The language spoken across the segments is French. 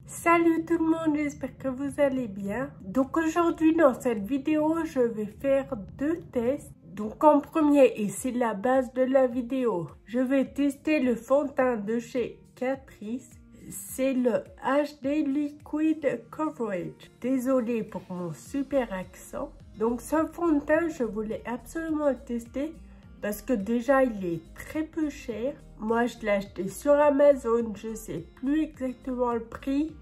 Salut tout le monde, j'espère que vous allez bien. Donc aujourd'hui dans cette vidéo, je vais faire deux tests. Donc en premier, et c'est la base de la vidéo, je vais tester le fond de teint de chez Catrice. C'est le HD Liquid Coverage. Désolée pour mon super accent. Donc ce fond de teint, je voulais absolument le tester parce que déjà il est très peu cher. Moi je l'ai acheté sur Amazon, je sais plus exactement le prix.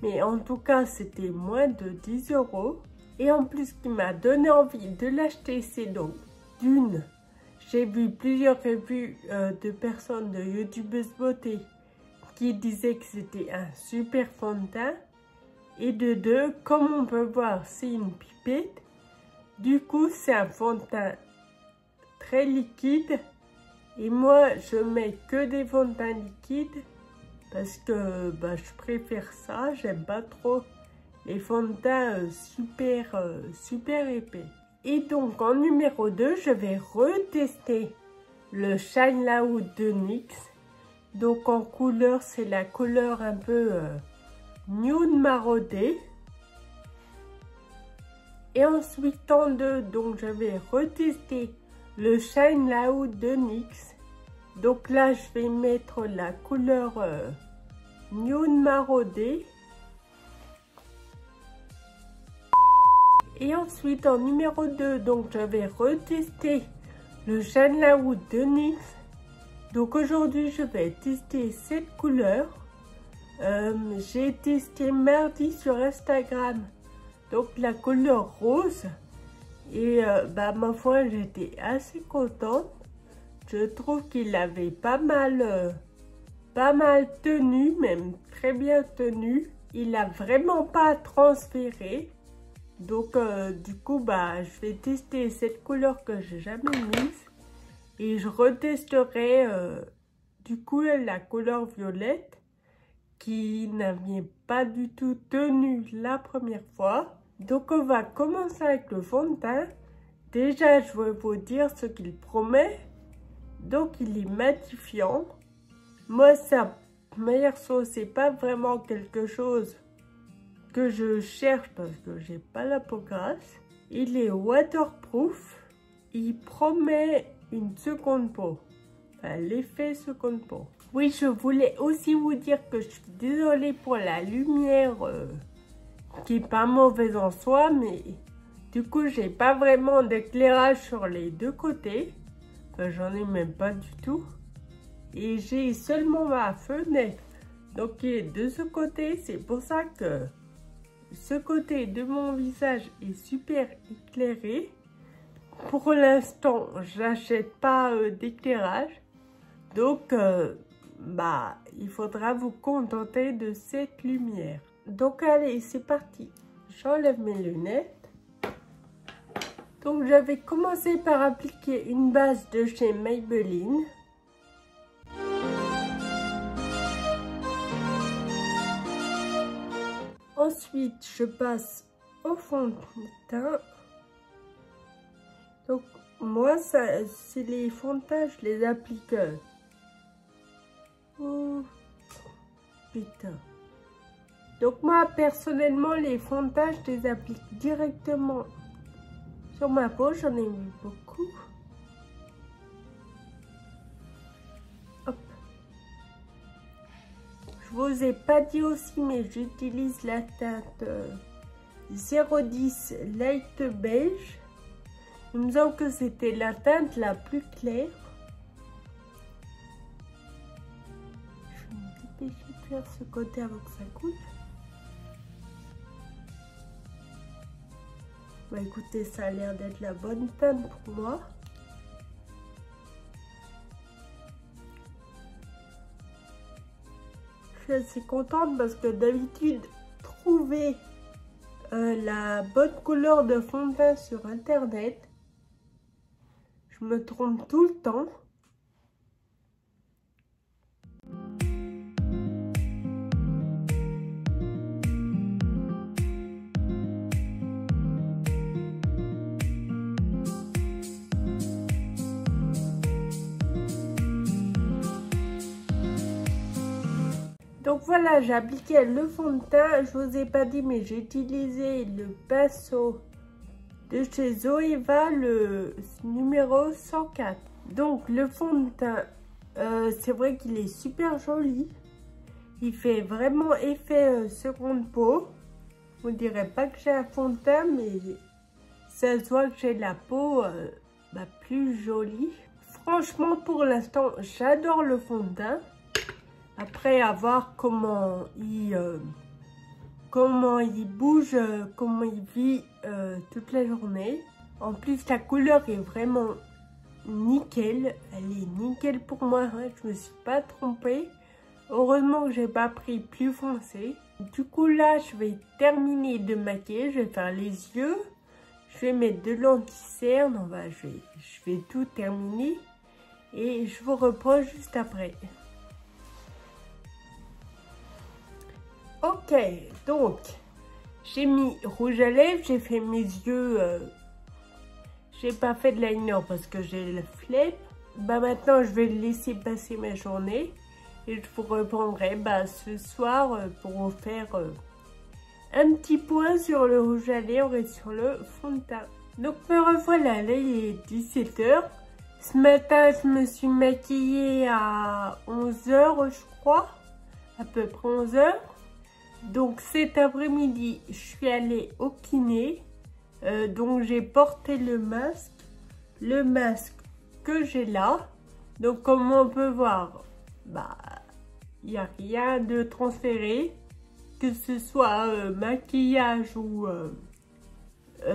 Mais en tout cas, c'était moins de 10 €. Et en plus, ce qui m'a donné envie de l'acheter, c'est donc d'une, j'ai vu plusieurs revues de personnes, de youtubeuses beauté, qui disaient que c'était un super fond de teint. Et de deux, comme on peut voir, c'est une pipette. Du coup, c'est un fond de teint très liquide. Et moi, je mets que des fonds de teint liquides. Parce que je préfère ça, j'aime pas trop les fonds de teint super épais. Et donc en numéro 2, je vais retester le Shine Loud de NYX. Donc en couleur, c'est la couleur un peu nude maraudé. Et ensuite en 2, donc je vais retester le Shine Loud de NYX. Donc là, je vais mettre la couleur nude maraudé. Et ensuite, en numéro 2, donc je vais retester le Shine Loud de NYX. Donc aujourd'hui, je vais tester cette couleur. J'ai testé mardi sur Instagram. Donc la couleur rose. Et ma foi, j'étais assez contente. Je trouve qu'il avait pas mal tenu, même très bien tenu. Il a vraiment pas transféré. Donc du coup, je vais tester cette couleur que j'ai jamais mise. Et je retesterai du coup la couleur violette qui n'avait pas du tout tenu la première fois. Donc on va commencer avec le fond de teint. Déjà, je vais vous dire ce qu'il promet. Donc il est matifiant. Moi, sa meilleure sauce, c'est pas vraiment quelque chose que je cherche parce que j'ai pas la peau grasse. Il est waterproof. Il promet une seconde peau. Enfin, l'effet seconde peau. Oui, je voulais aussi vous dire que je suis désolée pour la lumière qui est pas mauvaise en soi, mais du coup, j'ai pas vraiment d'éclairage sur les deux côtés. J'en ai même pas du tout. Et j'ai seulement ma fenêtre. Donc qui est de ce côté. C'est pour ça que ce côté de mon visage est super éclairé. Pour l'instant, j'achète pas d'éclairage. Donc il faudra vous contenter de cette lumière. Donc allez, c'est parti. J'enlève mes lunettes. Donc, je vais commencer par appliquer une base de chez Maybelline. Ensuite, je passe au fond de teint. Donc, moi, c'est les fonds de teint, je les applique. Oh, putain. Donc, moi, personnellement, les fonds de teint, je les applique directement sur ma peau. J'en ai mis beaucoup. Hop. Je vous ai pas dit aussi, mais j'utilise la teinte 010 Light Beige. Il me semble que c'était la teinte la plus claire. Je vais me dépêcher de faire ce côté avant que ça coule. Écoutez, ça a l'air d'être la bonne teinte pour moi. Je suis assez contente parce que d'habitude, trouver la bonne couleur de fond de teint sur internet, je me trompe tout le temps. Donc voilà, j'ai appliqué le fond de teint. Je vous ai pas dit, mais j'ai utilisé le pinceau de chez Zoeva, le numéro 104. Donc le fond de teint, c'est vrai qu'il est super joli. Il fait vraiment effet seconde peau. On dirait pas que j'ai un fond de teint, mais ça se voit que j'ai la peau plus jolie. Franchement, pour l'instant, j'adore le fond de teint. Après, à voir comment il bouge, comment il vit toute la journée. En plus, la couleur est vraiment nickel. Elle est nickel pour moi, hein. Je me suis pas trompée. Heureusement que j'ai pas pris plus foncé. Du coup, là, je vais terminer de maquiller. Je vais faire les yeux. Je vais mettre de l'anti-cerne. Je vais tout terminer. Et je vous reprends juste après. Ok, donc j'ai mis rouge à lèvres, j'ai fait mes yeux, j'ai pas fait de liner parce que j'ai la flemme. Maintenant je vais laisser passer ma journée et je vous reprendrai ce soir pour vous faire un petit point sur le rouge à lèvres et sur le fond de teint. Donc me revoilà, là il est 17 h. Ce matin je me suis maquillée à 11 h je crois, à peu près 11 h. Donc cet après-midi, je suis allée au kiné. Donc j'ai porté le masque que j'ai là. Donc comme on peut voir, il n'y a rien de transféré. Que ce soit maquillage ou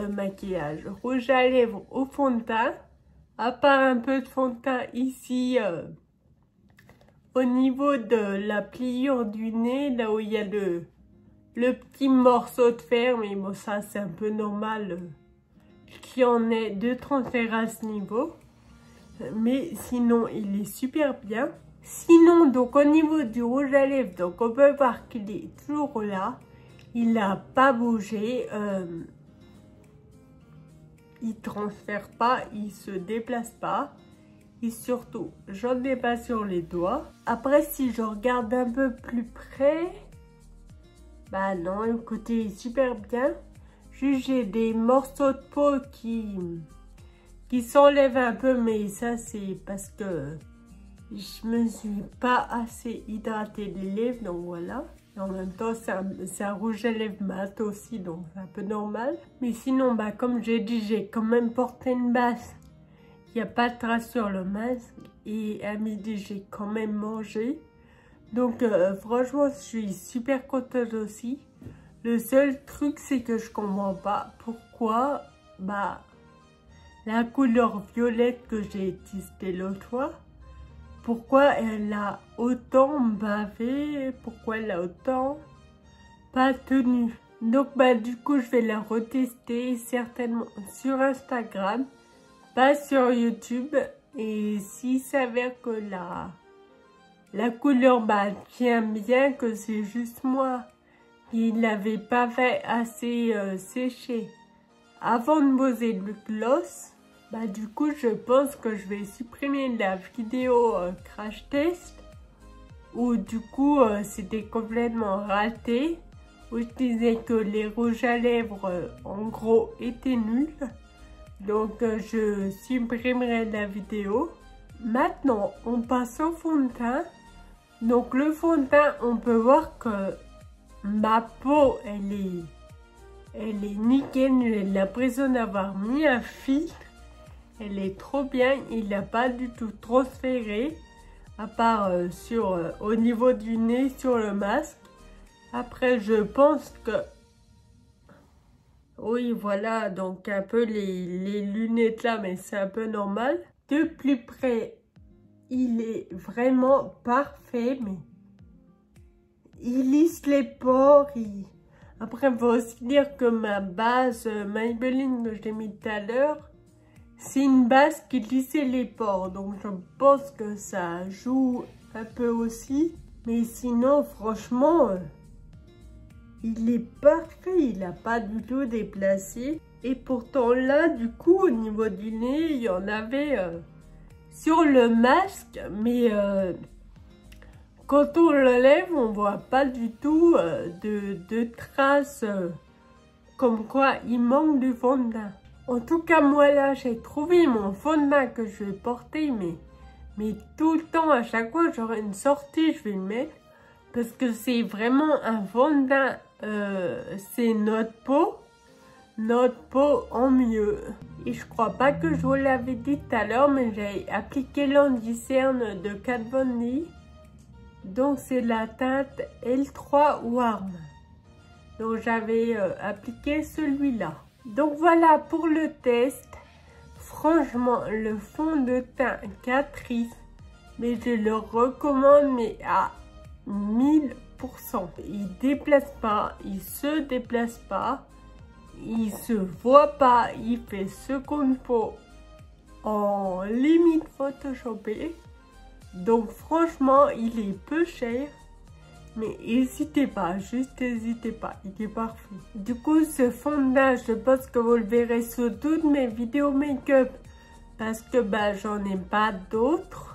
maquillage, rouge à lèvres au fond de teint. À part un peu de fond de teint ici, au niveau de la pliure du nez, là où il y a le petit morceau de fer, mais bon, ça c'est un peu normal qu'il y en ait de transfert à ce niveau. Mais sinon, il est super bien. Sinon, donc au niveau du rouge à lèvres, donc on peut voir qu'il est toujours là. Il n'a pas bougé. Il transfère pas, il se déplace pas. Et surtout, j'en ai pas sur les doigts. Après, si je regarde un peu plus près... non, écoutez, super bien. Juste, j'ai des morceaux de peau qui s'enlèvent un peu, mais ça, c'est parce que je me suis pas assez hydratée les lèvres, donc voilà. Et en même temps, c'est un rouge à lèvres mat aussi, donc c'est un peu normal. Mais sinon, comme j'ai dit, j'ai quand même porté une masque. Il n'y a pas de trace sur le masque. Et à midi, j'ai quand même mangé. Donc franchement, je suis super contente aussi. Le seul truc, c'est que je comprends pas pourquoi la couleur violette que j'ai testée l'autre fois, pourquoi elle a autant bavé, pourquoi elle a autant pas tenu. Donc du coup, je vais la retester certainement sur Instagram, pas sur YouTube. Et s'il s'avère que la couleur tient bien, que c'est juste moi qui l'avais pas fait assez sécher avant de poser le gloss, du coup je pense que je vais supprimer la vidéo crash test où du coup c'était complètement raté, où je disais que les rouges à lèvres en gros étaient nuls. Donc je supprimerai la vidéo. Maintenant on passe au fond de teint. Donc le fond de teint, on peut voir que ma peau elle est nickel. J'ai l'impression d'avoir mis un filtre. Elle est trop bien, il n'a pas du tout transféré, à part au niveau du nez, sur le masque. Après, je pense que... Oui, voilà, donc un peu les lunettes là, mais c'est un peu normal. De plus près, il est vraiment parfait, mais il lisse les pores. Après, il faut aussi dire que ma base Maybelline que j'ai mis tout à l'heure, c'est une base qui lissait les pores. Donc, je pense que ça joue un peu aussi. Mais sinon, franchement, il est parfait. Il n'a pas du tout déplacé. Et pourtant, là, du coup, au niveau du nez, il y en avait sur le masque. Mais Quand on le lève, on voit pas du tout de traces comme quoi il manque du fond de teint. En tout cas, moi là, j'ai trouvé mon fond de teint que je vais porter, mais tout le temps, à chaque fois que j'aurai une sortie, je vais le mettre. Parce que c'est vraiment un fond de teint, c'est notre peau en mieux. Et je crois pas que je vous l'avais dit tout à l'heure, mais j'ai appliqué l'anti-cerne de Kat Von D. Donc c'est la teinte L3 Warm. Donc j'avais appliqué celui-là. Donc voilà pour le test. Franchement, le fond de teint Catrice, mais je le recommande, mais à 1000%. Il déplace pas, il se déplace pas, il se voit pas, il fait ce qu'on faut en limite photoshopé. Donc franchement, il est peu cher, mais n'hésitez pas, juste n'hésitez pas, il est parfait. Du coup, ce fond de teint, je pense que vous le verrez sur toutes mes vidéos make-up, parce que j'en ai pas d'autres.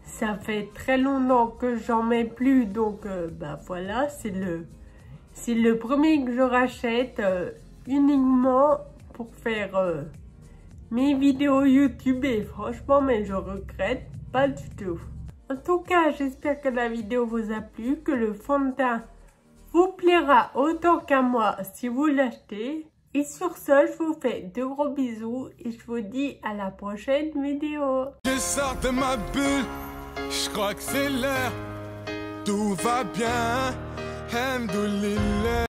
Ça fait très longtemps que j'en mets plus, donc voilà, c'est le premier que je rachète uniquement pour faire mes vidéos YouTube, et franchement, mais je regrette pas du tout. En tout cas, j'espère que la vidéo vous a plu, que le fond de teint vous plaira autant qu'à moi si vous l'achetez. Et sur ce, je vous fais de gros bisous et je vous dis à la prochaine vidéo. Je sors de ma bulle, je crois que c'est l'heure, tout va bien, Alhamdoulilah.